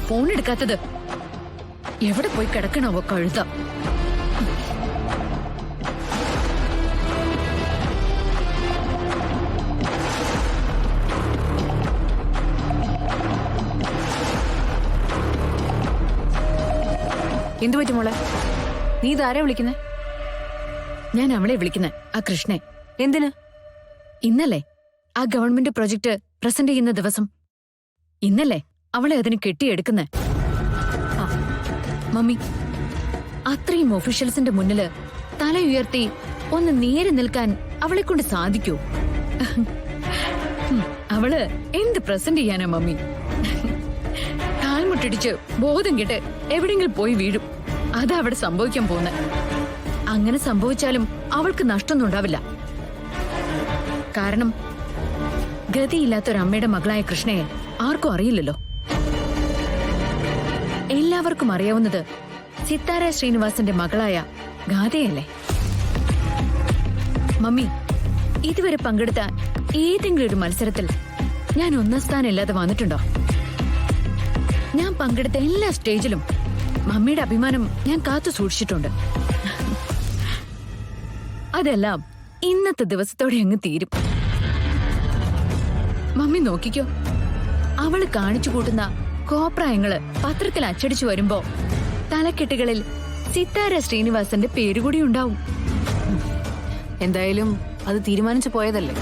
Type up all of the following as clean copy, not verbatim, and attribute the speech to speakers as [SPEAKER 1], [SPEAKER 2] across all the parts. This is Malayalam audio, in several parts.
[SPEAKER 1] ഫോൺ എടുക്കാത്തത്? എവിടെ പോയി കിടക്കണാവോ കഴുത?
[SPEAKER 2] എന്തു പറ്റി മോളെ? നീ ഇതാരാ വിളിക്കുന്നേ?
[SPEAKER 1] ഞാൻ അവളെ വിളിക്കുന്നെ, ആ കൃഷ്ണെ.
[SPEAKER 2] എന്തിന്?
[SPEAKER 1] ഇന്നല്ലേ ആ ഗവൺമെന്റ് പ്രൊജക്ട് പ്രസന്റ് ചെയ്യുന്ന ദിവസം. ഇന്നല്ലേ അവളെ അതിന് കെട്ടിയെടുക്കുന്നെ. മമ്മി, അത്രയും ഒഫീഷ്യൽസിന്റെ മുന്നില് തല ഉയർത്തി ഒന്ന് നേരെ നിൽക്കാൻ അവളെ കൊണ്ട് സാധിക്കൂ? അവള് എന്ത് പ്രസന്റ് ചെയ്യാനാ മമ്മി? കാൽമുട്ടിടിച്ച് ബോധം കെട്ട് എവിടെങ്കിലും പോയി വീഴും. അതാ അവിടെ സംഭവിക്കാൻ പോകുന്നെ. അങ്ങനെ സംഭവിച്ചാലും അവൾക്ക് നഷ്ടമൊന്നും ഉണ്ടാവില്ല. കാരണം ഗതിയില്ലാത്തൊരമ്മയുടെ മകളായ കൃഷ്ണയെ ആർക്കും അറിയില്ലല്ലോ. എല്ലാവർക്കും അറിയാവുന്നത് സിത്താര ശ്രീനിവാസന്റെ മകളായ ഗാഥയല്ലേ. മമ്മി, ഇതുവരെ പങ്കെടുത്ത ഏതെങ്കിലും ഒരു മത്സരത്തിൽ ഞാൻ ഒന്നാം സ്ഥാനം ഇല്ലാതെ വന്നിട്ടുണ്ടോ? ഞാൻ പങ്കെടുത്ത എല്ലാ സ്റ്റേജിലും മമ്മിയുടെ അഭിമാനം ഞാൻ കാത്തു സൂക്ഷിച്ചിട്ടുണ്ട്. അതെല്ലാം ഇന്നത്തെ ദിവസത്തോടെ അങ്ങ് തീരും. മമ്മി നോക്കിക്കോ, അവള് കാണിച്ചു കൂട്ടുന്ന കോപ്രായങ്ങള് പത്രത്തിൽ അച്ചടിച്ചു വരുമ്പോ തലക്കെട്ടുകളിൽ സിത്താര ശ്രീനിവാസന്റെ പേരുകൂടി ഉണ്ടാവും.
[SPEAKER 2] എന്തായാലും അത് തീരുമാനിച്ചു പോയതല്ലേ.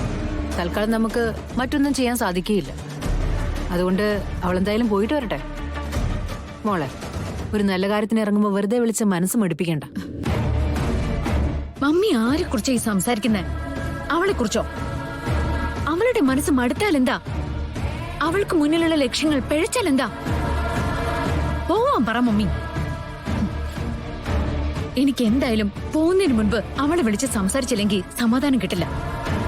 [SPEAKER 2] തൽക്കാലം നമുക്ക് മറ്റൊന്നും ചെയ്യാൻ സാധിക്കുകയില്ല. അതുകൊണ്ട് അവളെന്തായാലും പോയിട്ട് വരട്ടെ. മോളെ, ഒരു നല്ല കാര്യത്തിന് ഇറങ്ങുമ്പോ വെറുതെ വിളിച്ച് മനസ്സ് മടുപ്പിക്കണ്ട.
[SPEAKER 1] മമ്മി ആരെ കുറിച്ചാ ഈ സംസാരിക്കുന്നേ? അവളെ കുറിച്ചോ? അവളുടെ മനസ്സ് മടുത്താൽ എന്താ? അവൾക്ക് മുന്നിലുള്ള ലക്ഷ്യങ്ങൾ പിഴച്ചാൽ എന്താ? പോവാൻ പറ മമ്മി. എനിക്ക് എന്തായാലും പോകുന്നതിന് മുൻപ് അവളെ വിളിച്ച് സംസാരിച്ചില്ലെങ്കിൽ സമാധാനം കിട്ടില്ല.